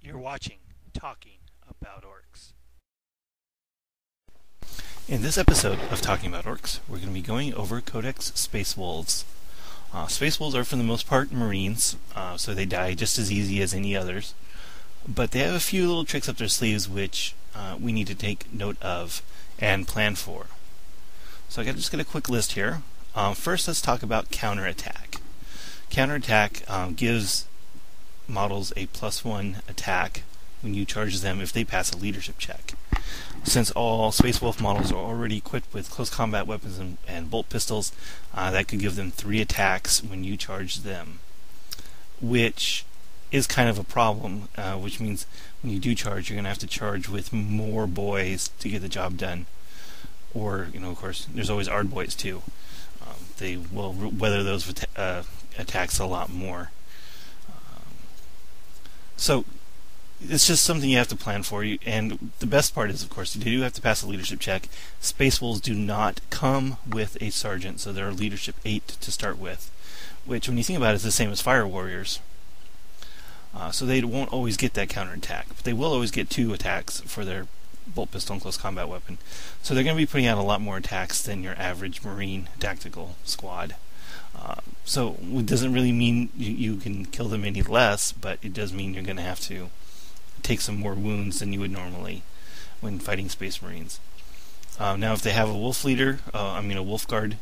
You're watching Talking About Orcs. In this episode of Talking About Orcs, we're going to be going over Codex Space Wolves. Space Wolves are for the most part Marines, so they die just as easy as any others. But they have a few little tricks up their sleeves which we need to take note of and plan for. So I just got a quick list here. First, let's talk about counterattack. Counterattack gives models a +1 attack when you charge them if they pass a leadership check. Since all Space Wolf models are already equipped with close combat weapons and bolt pistols, that could give them 3 attacks when you charge them, which is kind of a problem, which means when you do charge, you're going to have to charge with more boys to get the job done. Or, of course, there's always Ard boys too. They will weather those attacks a lot more. So it's just something you have to plan for. And the best part is, of course, you do have to pass a leadership check. Space Wolves do not come with a sergeant, so they're leadership 8 to start with, which, when you think about it, is the same as Fire Warriors. So they won't always get that counterattack, but they will always get 2 attacks for their bolt pistol and close combat weapon. So they're going to be putting out a lot more attacks than your average Marine tactical squad. So it doesn't really mean you can kill them any less, but it does mean you're going to have to take some more wounds than you would normally when fighting Space Marines. Now, if they have a Wolf Leader, a Wolf Guard,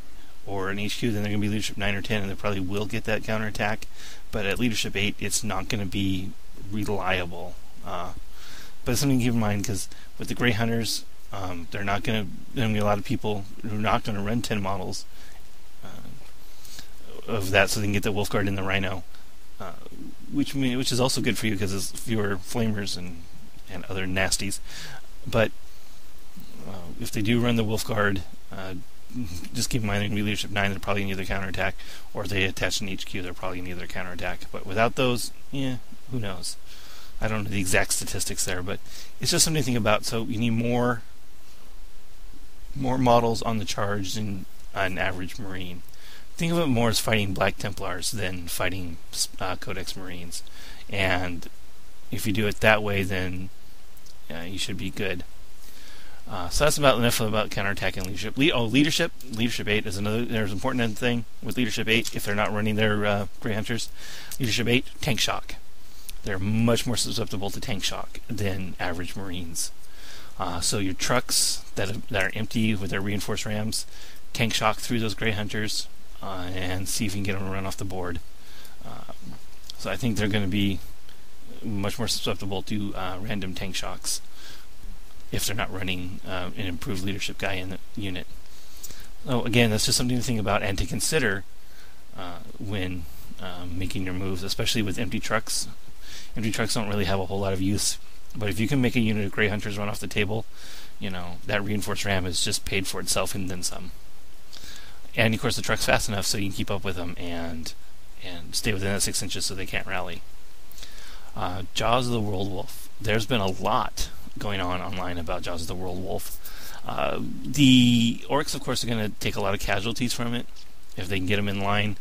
or an HQ, then they're going to be Leadership 9 or 10, and they probably will get that counterattack. But at Leadership 8, it's not going to be reliable. But it's something to keep in mind, because with the Grey Hunters, they're not going to be a lot of people who are not going to run 10 models of that, so they can get the Wolf Guard and the Rhino, which is also good for you because there's fewer flamers and other nasties. But if they do run the Wolf Guard, just keep in mind they're going to be Leadership 9, they're probably going to either counterattack, or if they attach an HQ, they're probably going to either counterattack. But without those, who knows? I don't know the exact statistics there, but it's just something to think about. So you need more models on the charge than an average Marine. Think of it more as fighting Black Templars than fighting Codex Marines. And if you do it that way, then you should be good. So that's enough about counterattack and leadership. Leadership 8 is there's an important thing with Leadership 8 if they're not running their Grey Hunters. Leadership 8, tank shock. They're much more susceptible to tank shock than average Marines. So your trucks that are empty with their reinforced rams, tank shock through those Grey Hunters, and see if you can get them to run off the board. So I think they're going to be much more susceptible to random tank shocks if they're not running an improved leadership guy in the unit. So again, that's just something to think about and to consider when making your moves, especially with empty trucks. Empty trucks don't really have a whole lot of use, but if you can make a unit of Grey Hunters run off the table, that reinforced ram is just paid for itself and then some. And of course the truck's fast enough so you can keep up with them and stay within that 6 inches so they can't rally. Jaws of the World Wolf. There's been a lot going on online about Jaws of the World Wolf. The Orks, of course, are going to take a lot of casualties from it if they can get them in line,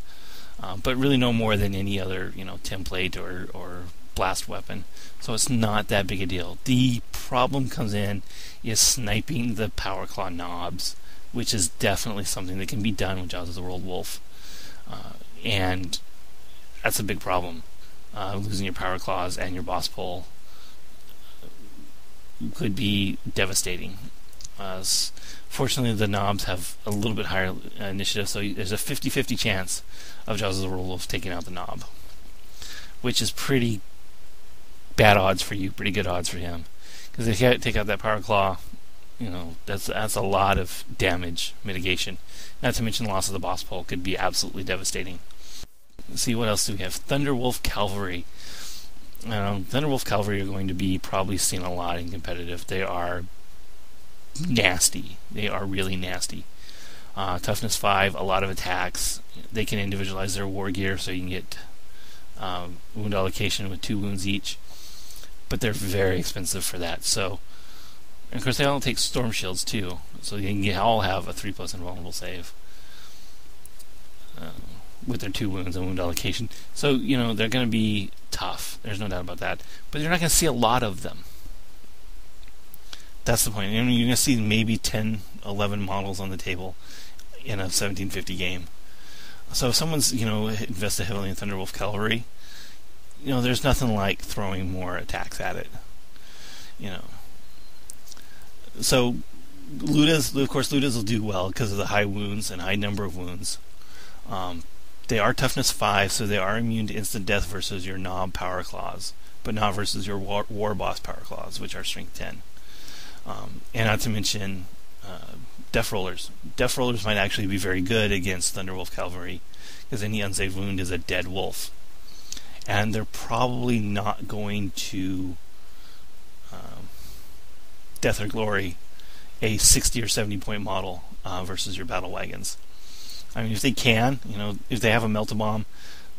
but really no more than any other template or blast weapon. So it's not that big a deal. The problem comes in is sniping the Power Claw knobs, which is definitely something that can be done with Jaws of the World Wolf. And that's a big problem. Losing your Power Claws and your Boss Pole could be devastating. Fortunately, the knobs have a little bit higher initiative, so there's a 50-50 chance of Jaws of the World Wolf taking out the knob, which is pretty bad odds for you, pretty good odds for him. Because if you take out that Power Claw, that's a lot of damage mitigation. Not to mention the loss of the Boss Pole could be absolutely devastating. Let's see, what else do we have? Thunderwolf Cavalry. Thunderwolf Cavalry are going to be probably seen a lot in competitive. They are nasty. They are really nasty. Toughness 5, a lot of attacks. They can individualize their war gear so you can get wound allocation with 2 wounds each. But they're very expensive for that. So, and of course, they all take storm shields too, so you can all have a 3+ invulnerable save. with their 2 wounds and wound allocation. So, you know, they're going to be tough. There's no doubt about that. But you're not going to see a lot of them. That's the point. I mean, you're going to see maybe 10, 11 models on the table in a 1750 game. So if someone's, you know, invested heavily in Thunderwolf Cavalry, you know, there's nothing like throwing more attacks at it. You know. So Ludas, of course, Ludas will do well because of the high wounds and high number of wounds. They are toughness 5, so they are immune to instant death versus your Knob Power Claws, but not versus your War Boss Power Claws, which are strength 10. And not to mention Death Rollers. Death Rollers might actually be very good against Thunderwolf Cavalry, because any unsaved wound is a dead wolf. And they're probably not going to Death or Glory a 60 or 70 point model versus your battle wagons. I mean, if they can, you know, if they have a Melt-A-Bomb,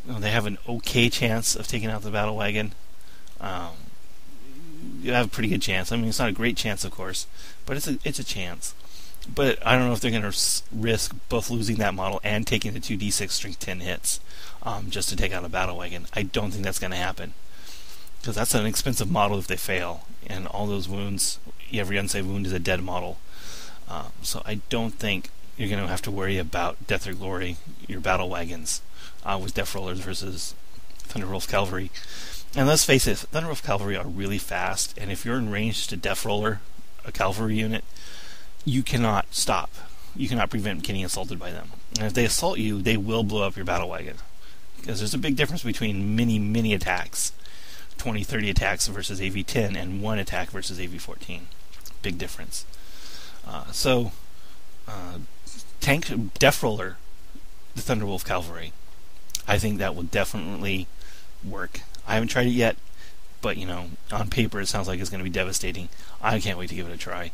you know, they have an okay chance of taking out the battle wagon. You have a pretty good chance. I mean, it's not a great chance, of course, but it's a chance. But I don't know if they're going to risk both losing that model and taking the 2d6 strength 10 hits just to take out a battle wagon. I don't think that's going to happen, because that's an expensive model if they fail, and all those wounds, every unsaved wound is a dead model. So I don't think you're going to have to worry about Death or Glory, your battle wagons, with Death Rollers versus Thunderwolf Cavalry. And let's face it, Thunderwolf Cavalry are really fast, and if you're in range to Death Roller, a cavalry unit, you cannot stop. You cannot prevent getting assaulted by them. And if they assault you, they will blow up your battle wagon. Because there's a big difference between many attacks, 20, 30 attacks versus AV-10, and 1 attack versus AV-14. Big difference. Tank Death Roller, the Thunderwolf Cavalry. I think that will definitely work. I haven't tried it yet, but, you know, on paper it sounds like it's going to be devastating. I can't wait to give it a try.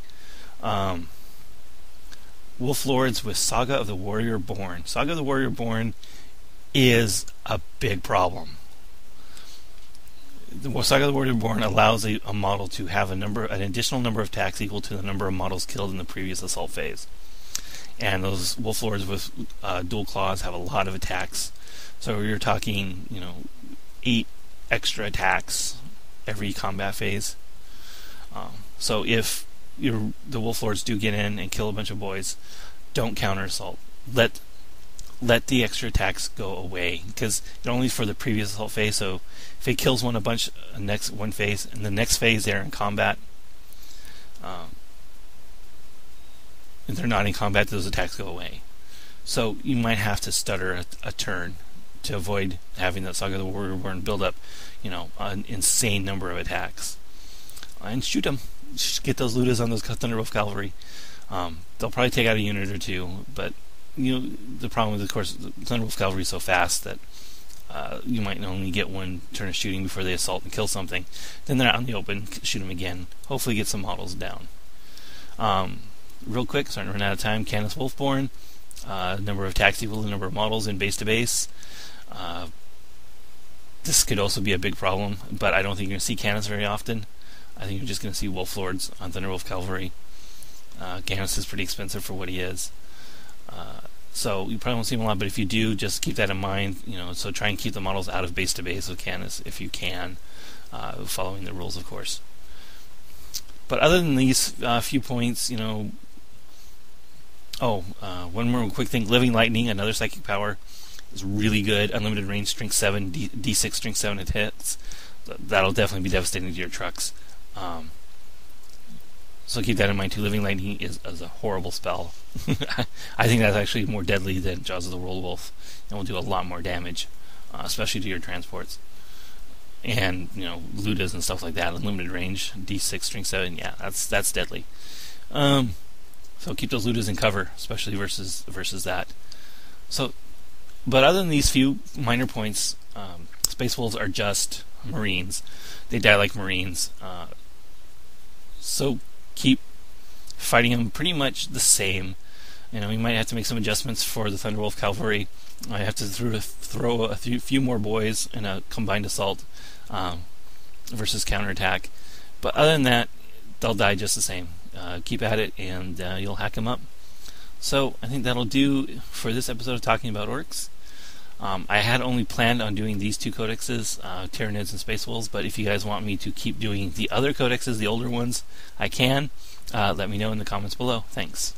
Wolf Lords with Saga of the Warrior Born. Saga of the Warrior Born is a big problem. The Saga of the Warrior Born allows a model to have an additional number of attacks equal to the number of models killed in the previous assault phase. And those Wolf Lords with dual claws have a lot of attacks. So you're talking, you know, 8 extra attacks every combat phase. So if the Wolf Lords do get in and kill a bunch of boys, don't counter assault. Let the extra attacks go away, because it only is for the previous assault phase. So if it kills one phase, and the next phase they're in combat, if they're not in combat, those attacks go away. So you might have to stutter a turn to avoid having that Saga of the Warrior Born build up, you know, an insane number of attacks. And shoot them. Get those Ludas on those Thunderwolf Cavalry. They'll probably take out a unit or 2, but, you know, the problem is, of course, the Thunderwolf Cavalry is so fast that you might only get 1 turn of shooting before they assault and kill something. Then they're out in the open, shoot them again. Hopefully get some models down. Real quick, starting to run out of time, Canis Wolfborn. Number of attacks equal to the number of models in base to base. This could also be a big problem, but I don't think you're going to see Canis very often. I think you're just going to see Wolf Lords on Thunderwolf Cavalry. Canis is pretty expensive for what he is. So you probably won't see him a lot, but if you do, just keep that in mind. You know, so try and keep the models out of base to base with Canis if you can, following the rules, of course. But other than these few points, you know. One more quick thing: Living Lightning, another psychic power, is really good. Unlimited range, strength 7, D6 strength 7 it hits. That'll definitely be devastating to your trucks. So keep that in mind too. Living Lightning is a horrible spell. I think that's actually more deadly than Jaws of the World Wolf, and will do a lot more damage, especially to your transports. And, you know, Ludas and stuff like that. Unlimited range, D6 strength 7. Yeah, that's deadly. So keep those Ludas in cover, especially versus that. So, but other than these few minor points, Space Wolves are just Marines. They die like Marines. So keep fighting them pretty much the same. You know, we might have to make some adjustments for the Thunderwolf Cavalry. I have to throw a few more boys in a combined assault versus counterattack. But other than that, they'll die just the same. Keep at it, and you'll hack them up. So I think that'll do for this episode of Talking About Orks. I had only planned on doing these two codexes, Tyranids and Space Wolves, but if you guys want me to keep doing the other codexes, the older ones, I can. Let me know in the comments below. Thanks.